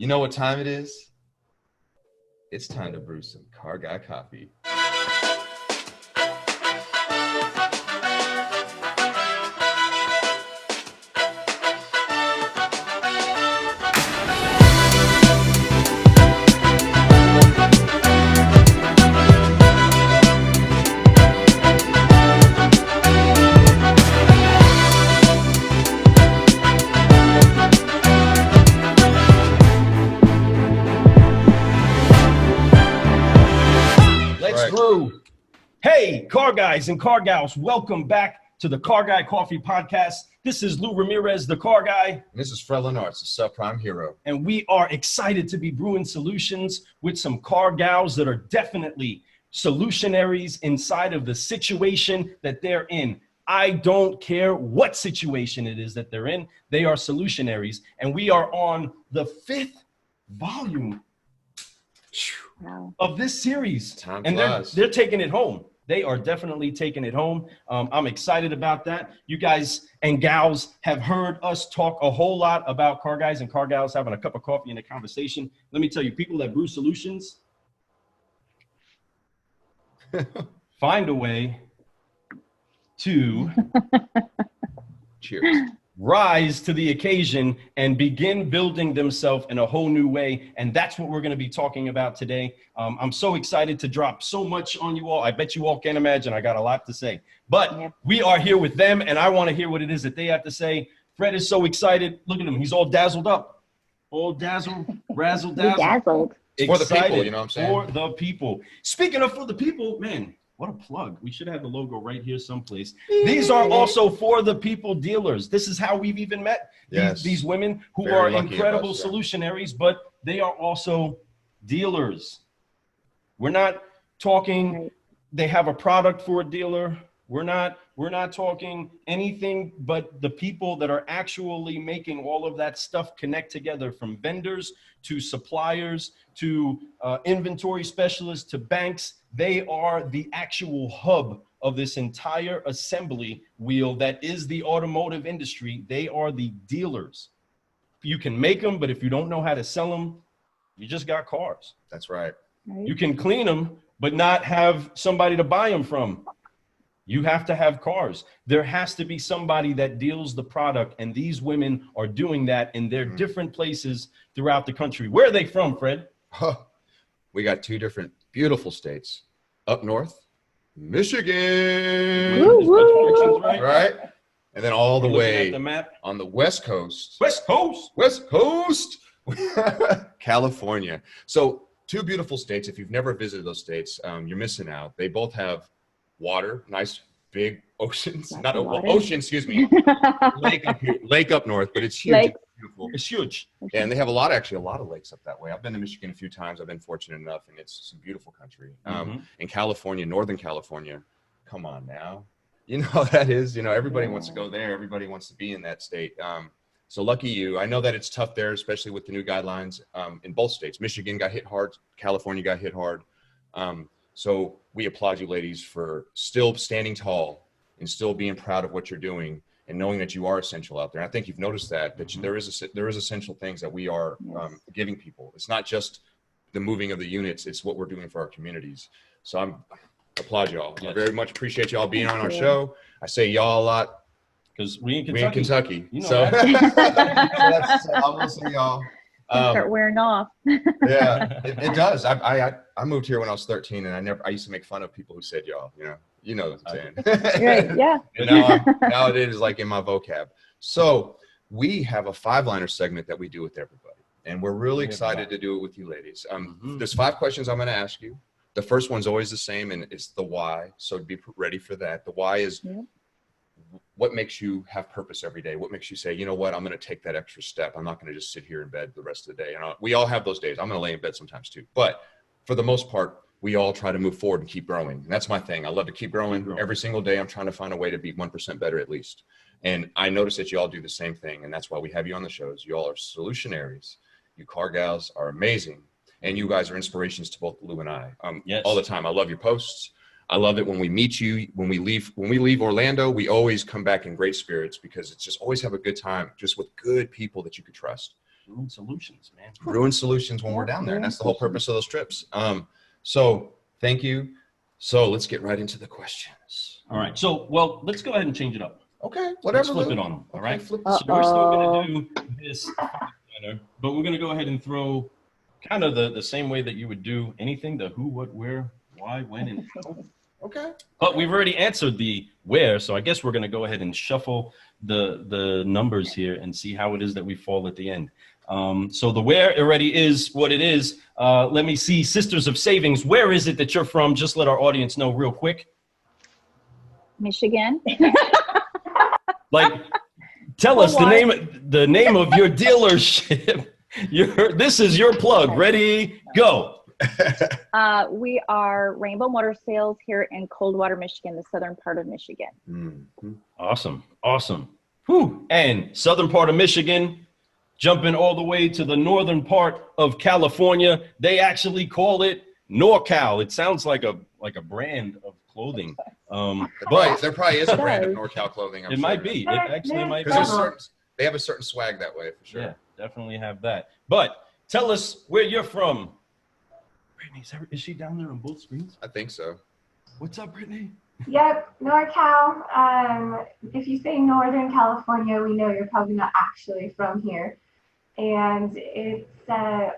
You know what time it is? It's time to brew some Car Guy coffee. Brew. Hey, car guys and car gals, welcome back to the Car Guy Coffee Podcast. This is Lou Ramirez, the car guy. And this is Fred Lenartz, the subprime hero. And we are excited to be brewing solutions with some car gals that are definitely solutionaries inside of the situation that they're in. I don't care what situation it is that they're in. They are solutionaries. And we are on the 5th volume of this series. And they're taking it home. They are definitely taking it home. I'm excited about that. You guys and gals have heard us talk a whole lot about car guys and car gals having a cup of coffee and a conversation. Let me tell you, people that brew solutions find a way to cheers. Rise to the occasion and begin building themselves in a whole new way. And that's what we're going to be talking about today. I'm so excited to drop so much on you all. I bet you all can't imagine. I got a lot to say, but we are here with them and I want to hear what it is that they have to say. Fred is so excited. Look at him. He's all dazzled up. All dazzled, razzle dazzled. For the people, you know what I'm saying? For the people. Speaking of for the people, man, what a plug. We should have the logo right here someplace. These are also for the people dealers. This is how we've even met these women who are incredible solutionaries, but they are also dealers. We're not talking, they have a product for a dealer. We're not talking anything but the people that are actually making all of that stuff connect together, from vendors to suppliers to inventory specialists to banks. They are the actual hub of this entire assembly wheel that is the automotive industry. They are the dealers. You can make them, but if you don't know how to sell them, you just got cars. That's right. You can clean them, but not have somebody to buy them from. You have to have cars. There has to be somebody that deals the product, and these women are doing that in their different places throughout the country. Where are they from, Fred? We got 2 different beautiful states. Up north, Michigan. Woo, woo. Right? And then all the way the map. On the West Coast. West Coast. California. So 2 beautiful states. If you've never visited those states, you're missing out. They both have water, nice big oceans. Not ocean, excuse me. Lake up north, but it's huge. It's beautiful. It's huge. And they have a lot of lakes up that way. I've been to Michigan a few times. I've been fortunate enough, and it's a beautiful country. In California, Northern California, come on now. You know how that is. You know, everybody wants to go there. Everybody wants to be in that state. So lucky you. I know that it's tough there, especially with the new guidelines in both states. Michigan got hit hard. California got hit hard. So we applaud you ladies for still standing tall and still being proud of what you're doing and knowing that you are essential out there. And I think you've noticed that there is essential things that we are giving people. It's not just the moving of the units. It's what we're doing for our communities. So I applaud y'all. I very much appreciate y'all being on our show. I say y'all a lot because we in Kentucky. You know so I will say y'all. Start wearing off. Yeah, it does. I moved here when I was 13, and I used to make fun of people who said y'all. You know what I'm saying. Right, yeah. And now it is like in my vocab. So we have a 5-liner segment that we do with everybody, and we're really excited to do it with you ladies. There's 5 questions I'm going to ask you. The first one's always the same, and it's the why. So be ready for that. The why is what makes you have purpose every day? What makes you say, you know what, I'm going to take that extra step. I'm not going to just sit here in bed the rest of the day. And we all have those days. I'm going to lay in bed sometimes too. But for the most part, we all try to move forward and keep growing. And that's my thing. I love to keep growing. Every single day, I'm trying to find a way to be 1% better at least. And I notice that you all do the same thing. And that's why we have you on the shows. You all are solutionaries. You car gals are amazing. And you guys are inspirations to both Lou and I. All the time. I love your posts. I love it when we meet you. When we leave Orlando, we always come back in great spirits because it's just always have a good time just with good people that you could trust. Brewin Solutions, man. Brewin Solutions when we're down there. And that's the whole purpose of those trips. So thank you. So let's get right into the questions. All right. So, well, let's go ahead and change it up. Okay. Whatever. Let's flip it on them. All right. Flip So we're still going to do this, but we're going to go ahead and throw kind of the same way that you would do anything, the who, what, where, why, when, and how. Okay. But we've already answered the where, so I guess we're going to go ahead and shuffle the numbers here and see how it is that we fall at the end. So the where already is what it is. Let me see, Sisters of Savings. Where is it that you're from? Just let our audience know real quick. Michigan. Like, tell us the name of your dealership. This is your plug. Ready, go. We are Rainbow Motor Sales here in Coldwater, Michigan, the southern part of Michigan. Mm-hmm. Awesome. Awesome. Whew. And southern part of Michigan, jumping all the way to the northern part of California. They actually call it Norcal. It sounds like a brand of clothing. But there probably is a brand of Norcal clothing. It might be. It actually might be. They have a certain swag that way for sure. Yeah, definitely have that. But tell us where you're from. Brittney, is she down there on both screens? I think so. What's up, Brittney? Yep, NorCal. If you say Northern California, we know you're probably not actually from here. And it's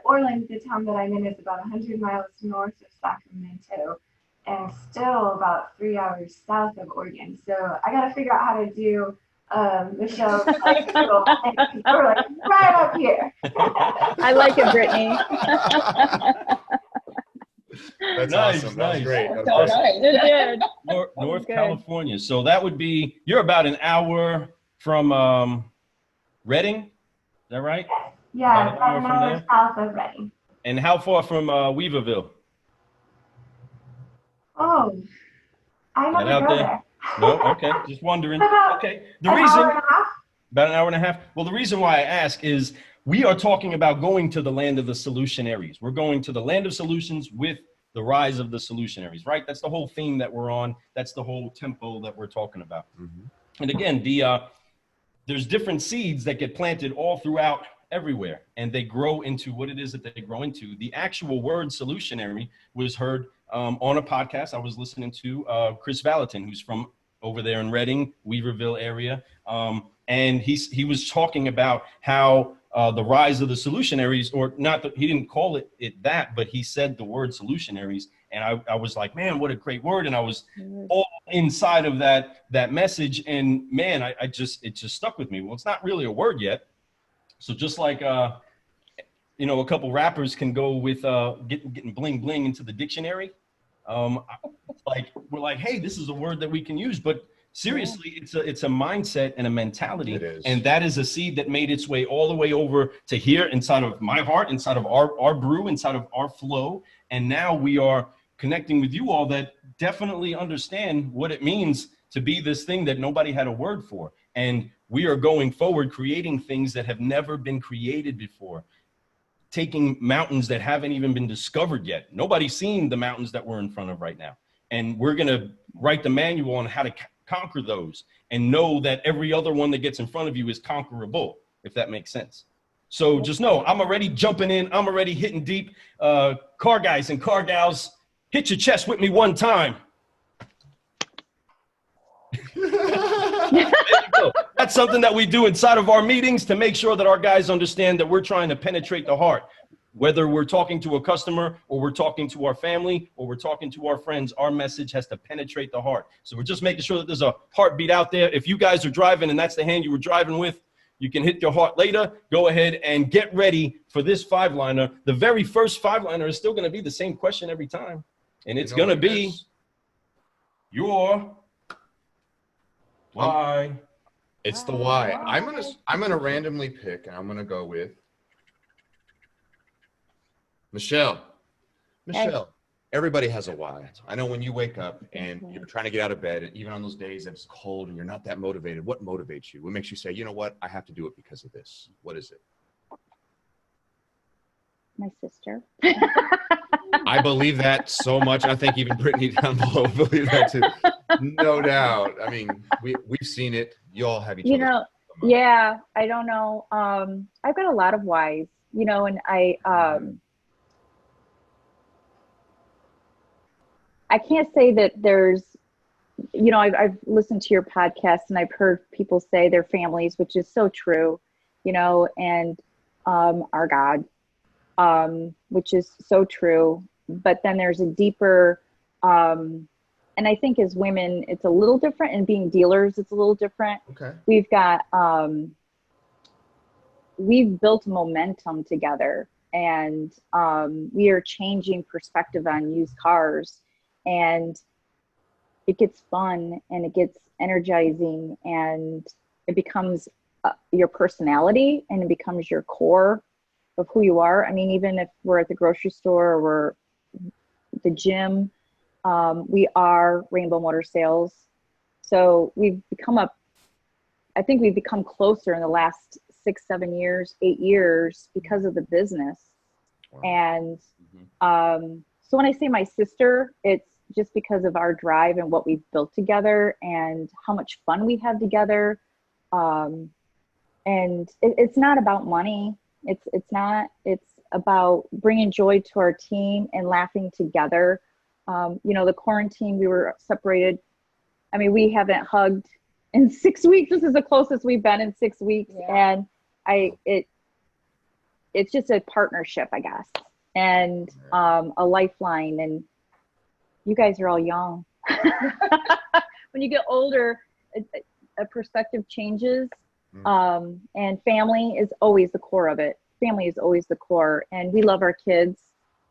Orland, the town that I'm in, is about 100 miles north of Sacramento and still about 3 hours south of Oregon. So I got to figure out how to do Michele, we're like right up here. I like it, Brittney. That's nice, awesome. Nice. That was great. That was awesome. It did. North California. So that would be, you're about an hour from Redding. Is that right? Yeah, about an hour south of Redding. And how far from Weaverville? Oh, I never go there. No, okay, just wondering. Okay, about an hour and a half. Well, the reason why I ask is we are talking about going to the land of the Solutionaries. We're going to the land of solutions with the rise of the Solutionaries, right? That's the whole theme that we're on. That's the whole tempo that we're talking about. Mm-hmm. And again, there's different seeds that get planted all throughout everywhere, and they grow into what it is that they grow into. The actual word solutionary was heard on a podcast I was listening to, Chris Valentin, who's from over there in Redding, Weaverville area. And he was talking about how the rise of the solutionaries, or not that he didn't call it that, but he said the word solutionaries. And I was like, man, what a great word. And I was all inside of that message. And man, it just stuck with me. Well, it's not really a word yet. So just like, a couple rappers can go with getting bling bling into the dictionary. We're like, hey, this is a word that we can use. But seriously, it's a mindset and a mentality. It is. And that is a seed that made its way all the way over to here inside of my heart, inside of our brew, inside of our flow. And now we are connecting with you all that definitely understand what it means to be this thing that nobody had a word for. And we are going forward, creating things that have never been created before, taking mountains that haven't even been discovered yet. Nobody's seen the mountains that we're in front of right now. And we're going to write the manual on how to conquer those and know that every other one that gets in front of you is conquerable, if that makes sense. So just know, I'm already jumping in. I'm already hitting deep. Car guys and car gals, hit your chest with me one time. There you go. That's something that we do inside of our meetings to make sure that our guys understand that we're trying to penetrate the heart. Whether we're talking to a customer or we're talking to our family or we're talking to our friends, our message has to penetrate the heart. So we're just making sure that there's a heartbeat out there. If you guys are driving and that's the hand you were driving with, you can hit your heart later. Go ahead and get ready for this five-liner. The very first five-liner is still going to be the same question every time. And it's going to be your why. It's the why. I'm gonna randomly pick, and I'm gonna go with Michele. Michele, everybody has a why. I know when you wake up and you're trying to get out of bed, and even on those days that it's cold and you're not that motivated, what motivates you? What makes you say, you know what, I have to do it because of this? What is it? My sister. I believe that so much. And I think even Brittney down below believe that too. No doubt. I mean, we've seen it. You all have each other. Yeah, I don't know. I've got a lot of whys, you know, and I can't say that there's, you know, I've listened to your podcast and I've heard people say their families, which is so true, you know, and our God, which is so true. But then there's a deeper, and I think as women, it's a little different, and being dealers, it's a little different. Okay. We've got, we've built momentum together, and we are changing perspective on used cars, and it gets fun and it gets energizing, and it becomes your personality, and it becomes your core of who you are. I mean, even if we're at the grocery store or we're the gym, we are Rainbow Motor Sales. So we've become I think we've become closer in the last 6, 7 years, 8 years because of the business. Wow. And so when I say my sister, it's just because of our drive and what we've built together and how much fun we have together. And it's not about money. It's not, it's about bringing joy to our team and laughing together. You know, the quarantine, we were separated. I mean, we haven't hugged in 6 weeks. This is the closest we've been in 6 weeks. Yeah. And it's just a partnership, I guess, and a lifeline. And you guys are all young. When you get older, a perspective changes. And family is always the core of it. Family is always the core. And we love our kids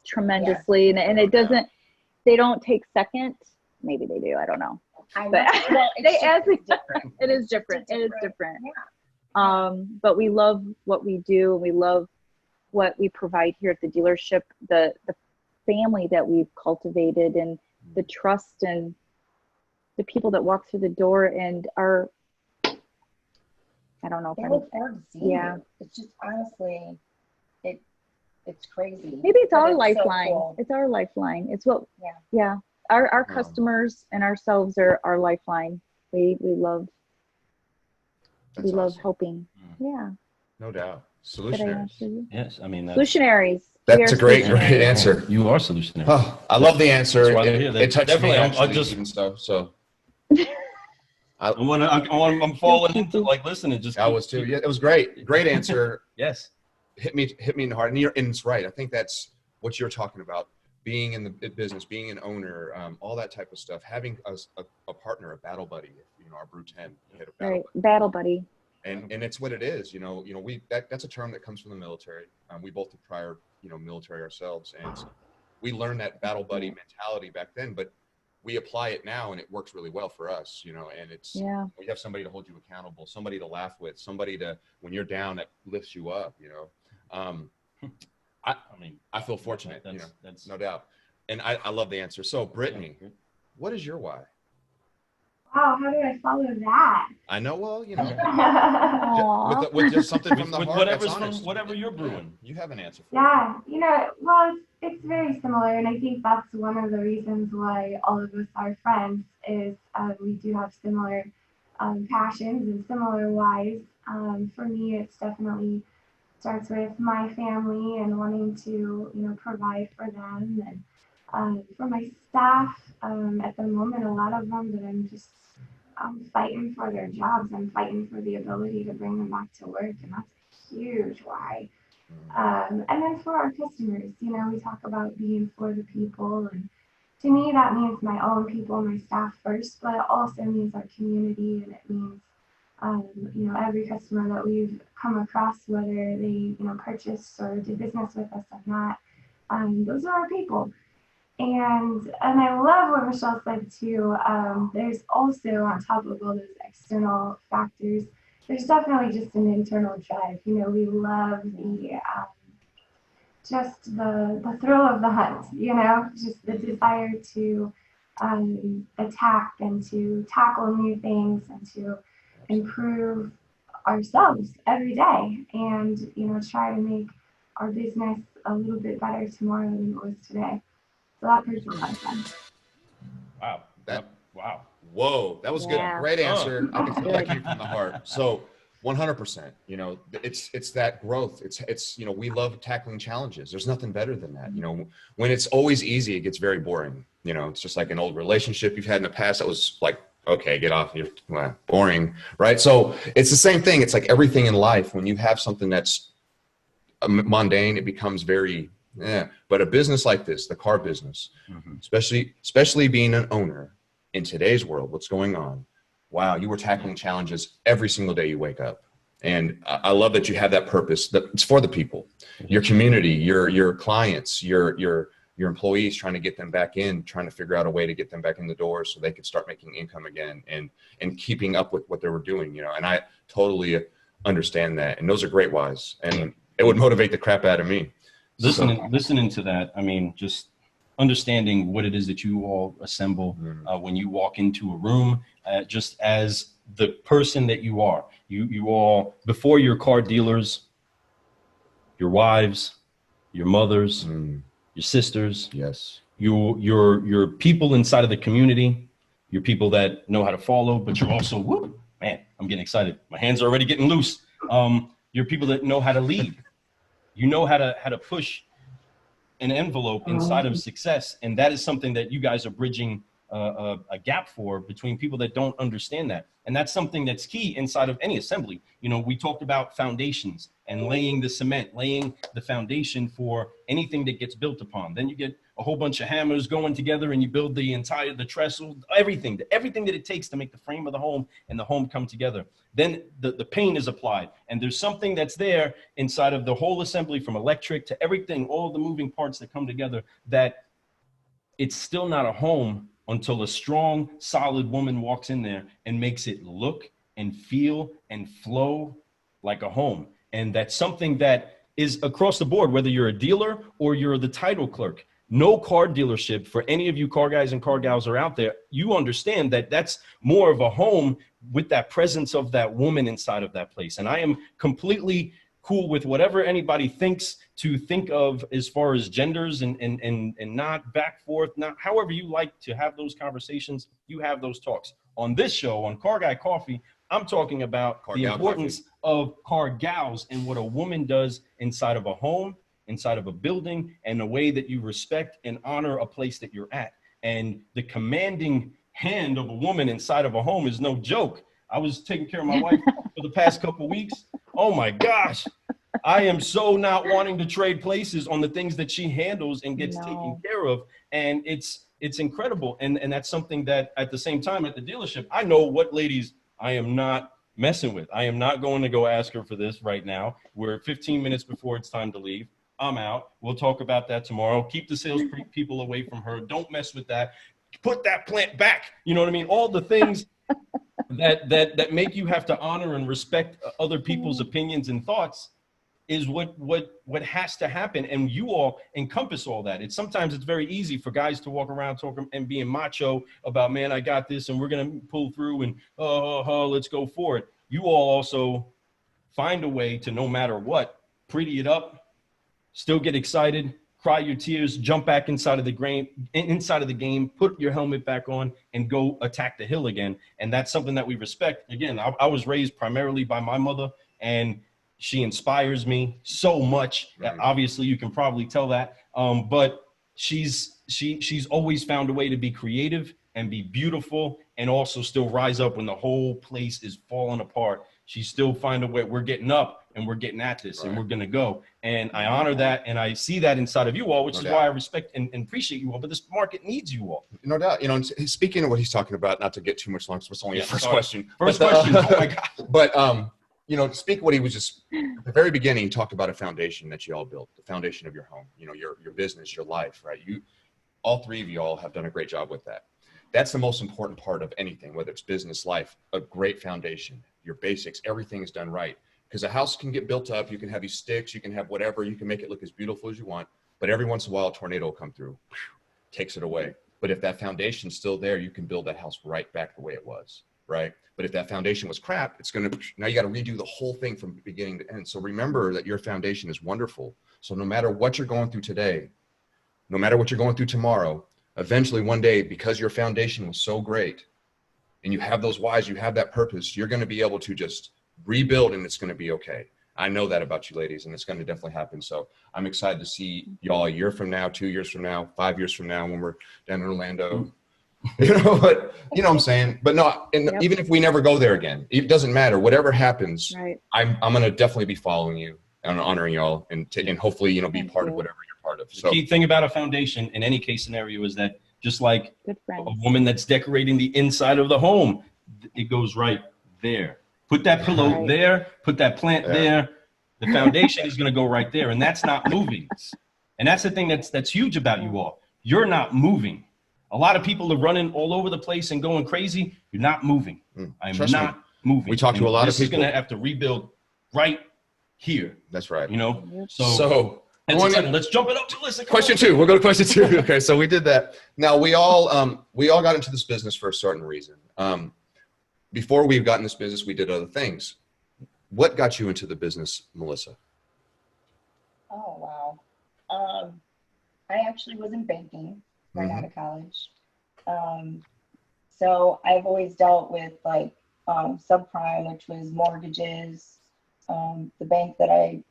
tremendously. Yeah. And it doesn't, they don't take second. Maybe they do. I don't know. But well, it's different. It is different. It is different. Yeah. But we love what we do. We love what we provide here at the dealership, the family that we've cultivated, and the trust, and the people that walk through the door and are, I don't know. They look forward to seeing you. It's just honestly, it's crazy. Maybe it's our lifeline. So cool. It's our lifeline. It's what, yeah. Our customers and ourselves are our lifeline. We love helping. Yeah. No doubt. Solutionaries. Yes, I mean Solutionaries. That's a great answer. You are solutionary. Oh, I love the answer. It touched me actually, even stuff. So I'm falling into like listening. Just I was too. Yeah, it was great. Great answer. Yes. Hit me in the heart, and it's right. I think that's what you're talking about. Being in the business, being an owner, all that type of stuff. Having a partner, a battle buddy. You know, our Brew 10 had a battle buddy. And it's what it is. You know, that's a term that comes from the military. We both did prior, military ourselves, and we learned that battle buddy mentality back then. But we apply it now, and it works really well for us. And it's we have somebody to hold you accountable, somebody to laugh with, somebody to, when you're down, that lifts you up. I feel fortunate. That's no doubt, and I love the answer. So, Brittney, what is your why? Wow, how do I follow that? I know, well, with just something from the heart. Whatever you're brewing, you have an answer for it. Well, it's very similar, and I think that's one of the reasons why all of us are friends is we do have similar passions and similar whys. For me, it's definitely starts with my family and wanting to, provide for them, and for my staff. At the moment, a lot of them that I'm fighting for their jobs. I'm fighting for the ability to bring them back to work, and that's a huge why. And then for our customers, we talk about being for the people, and to me that means my own people, my staff first, but it also means our community, and it means every customer that we've come across, whether they purchased or did business with us or not, those are our people. And I love what Michele said too. There's also, on top of all those external factors, there's definitely just an internal drive. We love the just the thrill of the hunt. Just the desire to attack and to tackle new things and to improve ourselves every day, and try to make our business a little bit better tomorrow than it was today. So that part's a lot of fun. Wow. Whoa, that was good. Great answer. I can feel like you from the heart. So 100%. You know, it's that growth. It's, you know, we love tackling challenges. There's nothing better than that. You know, when it's always easy, it gets very boring. You know, it's just like an old relationship you've had in the past that was like, okay, get off, you're boring, right? So it's the same thing. It's like everything in life. When you have something that's mundane, it becomes very, but a business like this, the car business, especially being an owner in today's world, what's going on? Wow, you were tackling challenges every single day you wake up. And I love that you have that purpose. That it's for the people, your community, your clients, your employees, trying to get them back in, trying to figure out a way to get them back in the door so they could start making income again and keeping up with what they were doing, you know. And I totally understand that. And those are great whys. And it would motivate the crap out of me. Listening to that, I mean, just understanding what it is that you all assemble when you walk into a room, just as the person that you are. You all, before your car dealers, your wives, your mothers, your sisters, yes, your people inside of the community, your people that know how to follow, but you're also, whoop, man, I'm getting excited. My hands are already getting loose. You're people that know how to lead. You know how to push an envelope inside of success. And that is something that you guys are bridging a gap for between people that don't understand that. And that's something that's key inside of any assembly. You know, we talked about foundations and laying the cement, laying the foundation for anything that gets built upon. Then you get a whole bunch of hammers going together and you build the trestle, everything that it takes to make the frame of the home and the home come together. Then the paint is applied, and there's something that's there inside of the whole assembly, from electric to everything, all the moving parts that come together, that it's still not a home until a strong, solid woman walks in there and makes it look and feel and flow like a home. And that's something that is across the board, whether you're a dealer or you're the title clerk. No car dealership, for any of you car guys and car gals are out there, you understand that that's more of a home with that presence of that woman inside of that place. And I am completely cool with whatever anybody thinks to think of as far as genders and not back forth, not however you like to have those conversations, you have those talks. On this show, on Car Guy Coffee, I'm talking about the importance of car gals and what a woman does inside of a home, inside of a building, and the way that you respect and honor a place that you're at. And the commanding hand of a woman inside of a home is no joke. I was taking care of my wife for the past couple of weeks. Oh my gosh. I am so not wanting to trade places on the things that she handles and gets taken care of. And it's incredible. And that's something that at the same time at the dealership, I know what ladies I am not messing with. I am not going to go ask her for this right now. We're 15 minutes before it's time to leave. I'm out. We'll talk about that tomorrow. Keep the sales people away from her. Don't mess with that. Put that plant back. You know what I mean? All the things that make you have to honor and respect other people's opinions and thoughts is what has to happen. And you all encompass all that. Sometimes it's very easy for guys to walk around talking and being macho about, man, I got this and we're going to pull through and let's go for it. You all also find a way to, no matter what, pretty it up, still get excited, cry your tears, jump back inside of the game, put your helmet back on, and go attack the hill again. And that's something that we respect. Again, I was raised primarily by my mother, and she inspires me so much. Right. Obviously, you can probably tell that. But she's always found a way to be creative and be beautiful, and also still rise up when the whole place is falling apart. She still find a way. We're getting up and we're getting at this, and we're going to go. And I honor that. And I see that inside of you all, which is why I respect and appreciate you all. But this market needs you all. No doubt. You know, speaking of what he's talking about, not to get too much long, so it's only the first question. First question. Oh my God. But, you know, to speak what he was just at the very beginning, he talked about a foundation that you all built, the foundation of your home, you know, your business, your life, right? All three of you all have done a great job with that. That's the most important part of anything, whether it's business, life, a great foundation, your basics, everything is done right. Because a house can get built up. You can have these sticks, you can have whatever, you can make it look as beautiful as you want. But every once in a while, a tornado will come through, takes it away. But if that foundation's still there, you can build that house right back the way it was, right? But if that foundation was crap, now you got to redo the whole thing from beginning to end. So remember that your foundation is wonderful. So no matter what you're going through today, no matter what you're going through tomorrow, eventually one day, because your foundation was so great and you have those whys, you have that purpose, you're going to be able to just rebuild and it's going to be okay. I know that about you ladies, and it's going to definitely happen. So I'm excited to see y'all a year from now, 2 years from now, 5 years from now when we're down in Orlando. But you know what I'm saying? But no, and even if we never go there again, it doesn't matter. Whatever happens, I'm going to definitely be following you and honoring y'all and hopefully, you know, be part of whatever you're part of. So the key thing about a foundation in any case scenario is that just like a woman that's decorating the inside of the home, it goes right there. Put that pillow there, put that plant there. The foundation is going to go right there. And that's not moving. And that's the thing that's huge about you all. You're not moving. A lot of people are running all over the place and going crazy. You're not moving. I'm not moving. We talk to a lot of people. This is going to have to rebuild right here. That's right. You know? So let's jump it up to listen. Question 2. We'll go to question 2. Okay, so we did that. Now we all got into this business for a certain reason. Before we've gotten this business, we did other things. What got you into the business, Melissa? Oh, wow. I actually was in banking right out of college. So I've always dealt with like subprime, which was mortgages. The bank that I,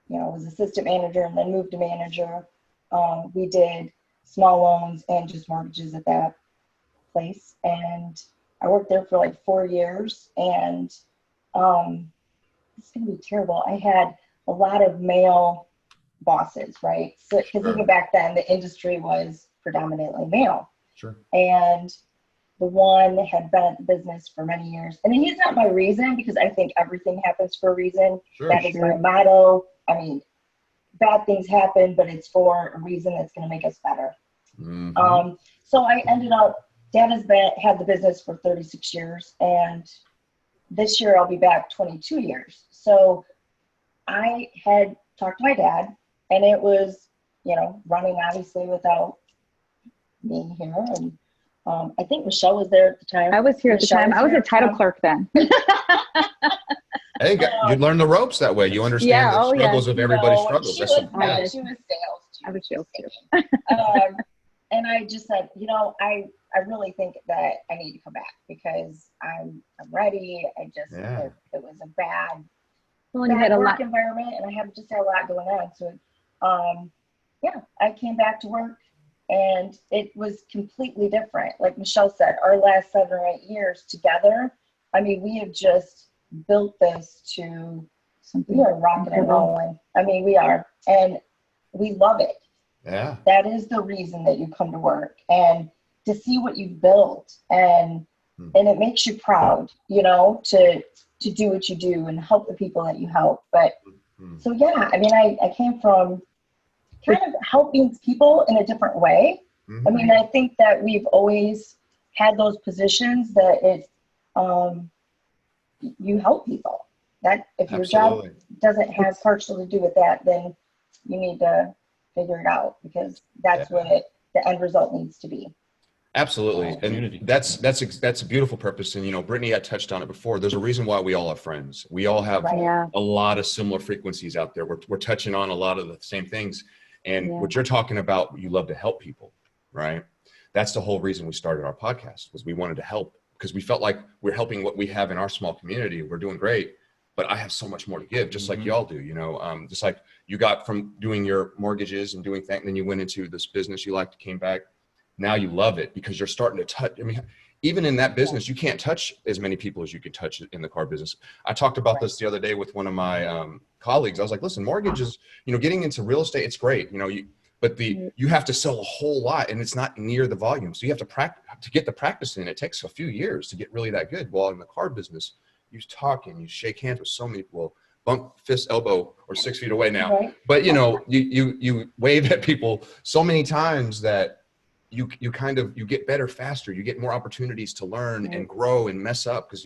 was assistant manager and then moved to manager. We did small loans and just mortgages at that place. And I worked there for like 4 years, and it's going to be terrible. I had a lot of male bosses, right? So, because even back then, the industry was predominantly male. Sure. And the one had been at the business for many years. And he's not my reason, because I think everything happens for a reason. That is my motto. I mean, bad things happen, but it's for a reason that's going to make us better. So I ended up, Dad has had the business for 36 years, and this year I'll be back 22 years. So I had talked to my dad, and it was, running obviously without being here. And I think Michele was there at the time. I was here at the time. I was a title clerk then. Hey, you learn the ropes that way. You understand the struggles of everybody's struggles. She was sales. I was sales too. And I just said, I really think that I need to come back because I'm ready. It was a bad work environment, and I have just had a lot going on. So, I came back to work, and it was completely different. Like Michele said, our last 7 or 8 years together, I mean, we have just built this to something. We are rocking and rolling. I mean, we are, and we love it. Yeah. That is the reason that you come to work, and to see what you've built, and it makes you proud, to do what you do and help the people that you help. But so I mean, I came from kind of helping people in a different way. I mean, I think that we've always had those positions that you help people. That if your job doesn't have partially to do with that, then you need to figure it out, because that's what the end result needs to be. Absolutely. And that's a beautiful purpose. And, Brittney had touched on it before. There's a reason why we all are friends. We all have a lot of similar frequencies out there. We're touching on a lot of the same things. And what you're talking about, you love to help people, right? That's the whole reason we started our podcast, was we wanted to help, because we felt like we're helping what we have in our small community. We're doing great, but I have so much more to give, just like y'all do, just like you got from doing your mortgages and doing that, and then you went into this business you liked, came back. Now you love it because you're starting to touch. I mean, even in that business, you can't touch as many people as you could touch in the car business. I talked about this the other day with one of my colleagues. I was like, listen, mortgages, getting into real estate, it's great, but you have to sell a whole lot, and it's not near the volume. So you have to practice to get the practice in. It takes a few years to get really that good. While in the car business, you talk and you shake hands with so many people, bump fist, elbow, or 6 feet away now. Right. But you wave at people so many times that you get better faster. You get more opportunities to learn and grow and mess up, because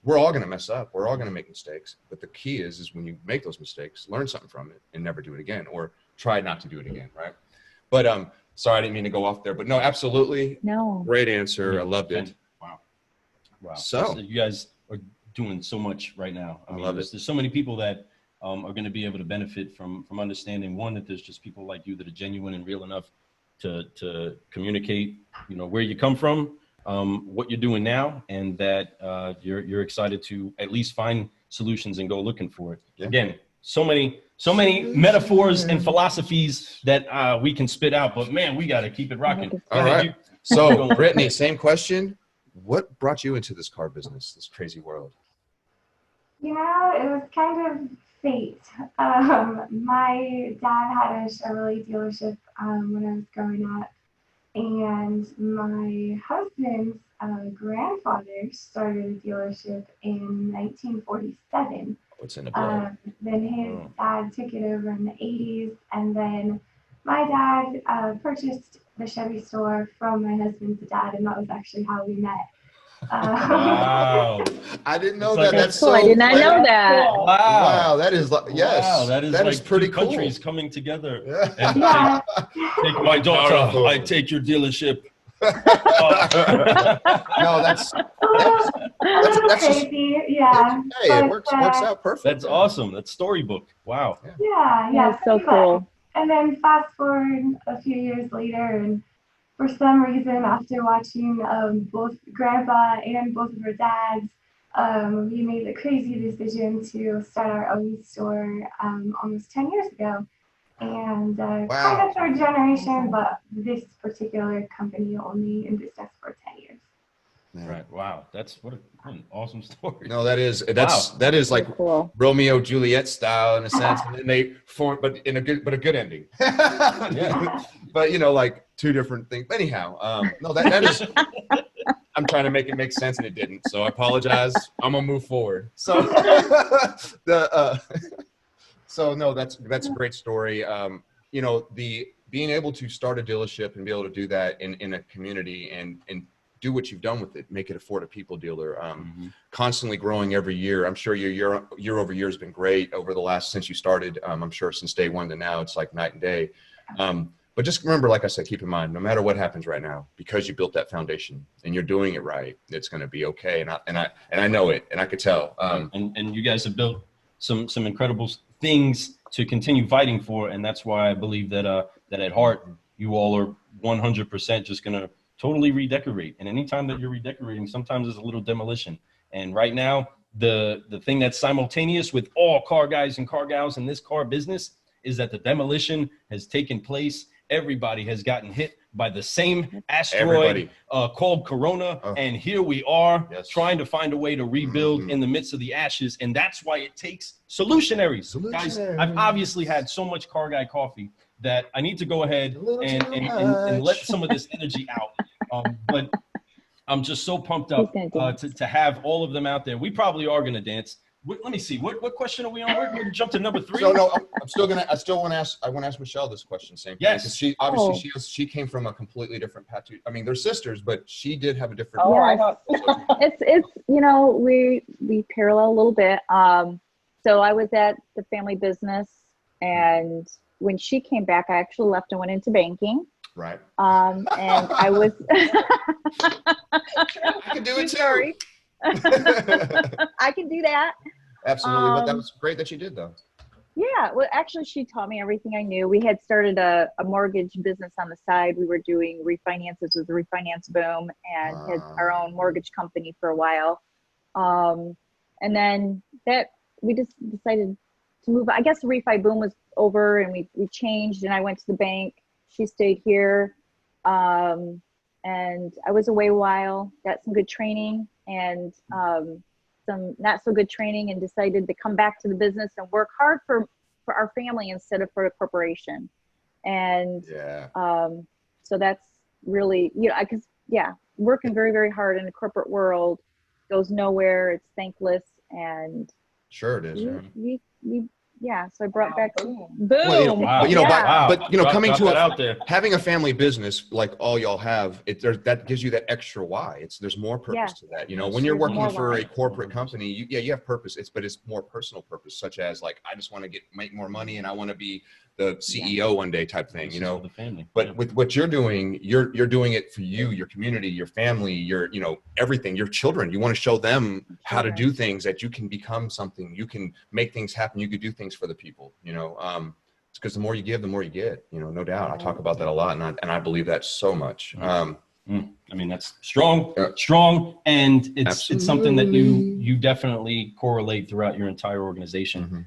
we're all going to mess up. We're all going to make mistakes. But the key is when you make those mistakes, learn something from it and never do it again, or try not to do it again, right? But sorry, I didn't mean to go off there. But no, absolutely. No. Great answer. I loved it. Wow. So you guys are doing so much right now. I love it. There's so many people that are going to be able to benefit from understanding, one, that there's just people like you that are genuine and real enough to communicate, where you come from, what you're doing now, and that you're excited to at least find solutions and go looking for it. Yeah. Again, so many metaphors and philosophies that we can spit out, but man, we got to keep it rocking. All right. So Brittney, same question. What brought you into this car business, this crazy world? You know, it was kind of fate. My dad had a Chevrolet dealership when I was growing up, and my husband's grandfather started a dealership in 1947. What's in the blood? Then his dad took it over in the 80s, and then my dad purchased the Chevy store from my husband's dad, and that was actually how we met. Wow. I didn't know that. That's cool. so I did not know that. Wow. That is yes. Wow, that is like pretty cool. Countries coming together. Yeah. And take my daughter. I take your dealership. No, that's crazy. Yeah. Hey, it works out perfect. That's awesome. That's storybook. Wow. Yeah. That's so cool. And then fast forward a few years later, and for some reason, after watching both Grandpa and both of our dads, we made the crazy decision to start our own store almost 10 years ago. And kind of third generation, but this particular company only in business for 10 years. Yeah. Right. Wow. That's what an awesome story. No, that is like cool. Romeo Juliet style in a sense, and then they form, but a good ending. Yeah. But like two different things. Anyhow, no, that is. I'm trying to make it make sense, and it didn't. So I apologize. I'm gonna move forward. So So no, that's a great story. The being able to start a dealership and be able to do that in a community and do what you've done with it, make it a for the people dealer, constantly growing every year. I'm sure your year over year has been great over the last, since you started. I'm sure since day one to now, it's like night and day. But just remember, like I said, keep in mind, no matter what happens right now, because you built that foundation and you're doing it right, it's going to be okay. And I know it, and I could tell. And you guys have built some incredible things to continue fighting for, and that's why I believe that that at heart you all are 100% just gonna totally redecorate. And anytime that you're redecorating, sometimes there's a little demolition. And right now, the thing that's simultaneous with all car guys and car gals in this car business is that the demolition has taken place. Everybody has gotten hit by the same asteroid called Corona. And here we are trying to find a way to rebuild in the midst of the ashes. And that's why it takes Solutionaries. Guys, I've obviously had so much car guy coffee that I need to go ahead and let some of this energy out. But I'm just so pumped up to have all of them out there. We probably are going to dance. Let me see. What question are we on? We're going to jump to number 3. So no, I still want to ask Michele this question. Same thing. Yes. Because she obviously she came from a completely different path. I mean, they're sisters, but she did have a different. It's we parallel a little bit. So I was at the family business, and when she came back, I actually left and went into banking. Right. And I was. I can do it too. Sorry. I can do that. Absolutely. But that was great that you did, though. Yeah. Well, actually, she taught me everything I knew. We had started a mortgage business on the side. We were doing refinances with the refinance boom, and had our own mortgage company for a while. And then we just decided to move. I guess the refi boom was over, and we changed, and I went to the bank. She stayed here. And I was away a while, got some good training and some not so good training, and decided to come back to the business and work hard for our family instead of for a corporation. And so that's really, working very, very hard in the corporate world goes nowhere. It's thankless. And sure it is. So I brought back boom. Well, wow. Coming to having a family business like all y'all have, that gives you that extra why. There's more purpose to that. When you're working for a corporate company, you have purpose. But it's more personal purpose, such as like, I just want to make more money and I want to be the CEO one day type thing. The family. But with what you're doing, you're doing it for you, your community, your family, your everything, your children. You want to show them how to do things, that you can become something, you can make things happen, you could do things for the people. It's because the more you give, the more you get. No doubt. I talk about that a lot, and I believe that so much. I mean, that's strong, and it's something that you definitely correlate throughout your entire organization,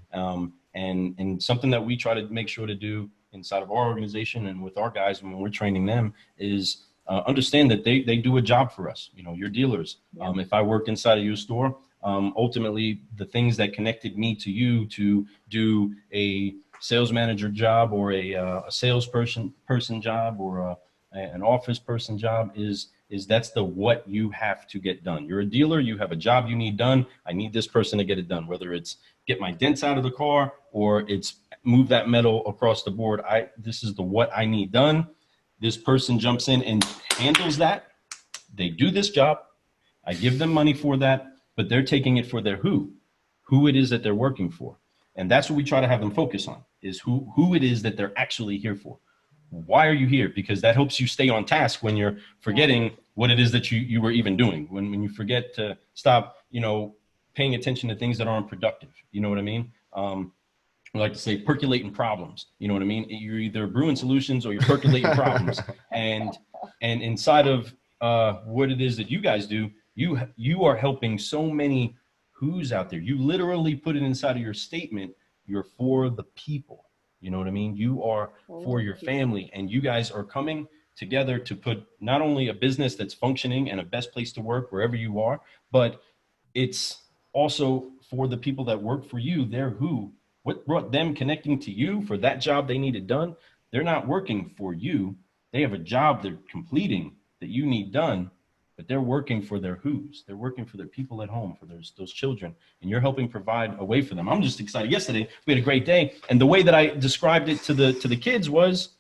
and something that we try to make sure to do inside of our organization and with our guys when we're training them is understand that they do a job for us. You know, your dealers. Yeah. If I worked inside of your store, ultimately the things that connected me to you to do a sales manager job or a salesperson job or an office person job is that's what you have to get done. You're a dealer, you have a job you need done. I need this person to get it done, whether it's get my dents out of the car or it's move that metal across the board. This is what I need done. This person jumps in and handles that. They do this job. I give them money for that, but they're taking it for their who it is that they're working for. And that's what we try to have them focus on, is who it is that they're actually here for. Why are you here? Because that helps you stay on task when you're forgetting what it is that you were even doing. When you forget to stop, paying attention to things that aren't productive. You know what I mean? I like to say percolating problems. You know what I mean? You're either brewing solutions or you're percolating problems. And inside of what it is that you guys do, you are helping so many who's out there. You literally put it inside of your statement. You're for the people. You know what I mean? You are for your family, and you guys are coming together to put not only a business that's functioning and a best place to work wherever you are, but it's also for the people that work for you. They're what brought them connecting to you for that job they needed done. They're not working for you. They have a job they're completing that you need done, but they're working for their who's. They're working for their people at home, for those children, and you're helping provide a way for them. I'm just excited. Yesterday, we had a great day, and the way that I described it to the kids was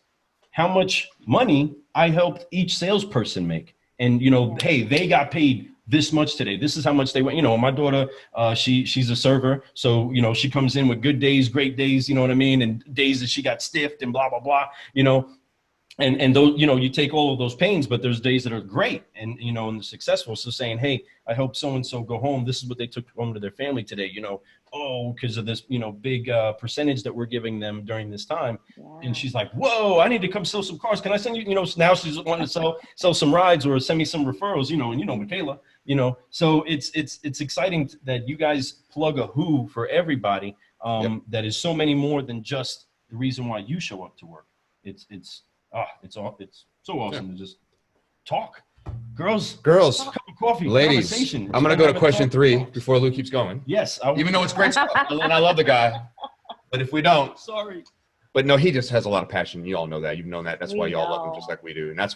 how much money I helped each salesperson make. And, hey, they got paid this much today. This is how much they went. My daughter, she's a server. So, she comes in with good days, great days, you know what I mean? And days that she got stiffed and blah, blah, blah, And those, you take all of those pains, but there's days that are great and they're successful. So saying, hey, I helped so-and-so go home. This is what they took home to their family today, because of this, big percentage that we're giving them during this time. Yeah. And she's like, whoa, I need to come sell some cars. Can I send you, now she's wanting to sell some rides or send me some referrals, and Michele, so it's exciting that you guys plug a who for everybody. That is so many more than just the reason why you show up to work. It's so awesome to just talk. Girls, cup of coffee, ladies, conversation. I'm going to go to question 3 before Lou keeps going. Yes. Even though it's great stuff, and I love the guy, but if we don't. Sorry. But no, he just has a lot of passion. You all know that. You've known that. That's why y'all love him just like we do. And that's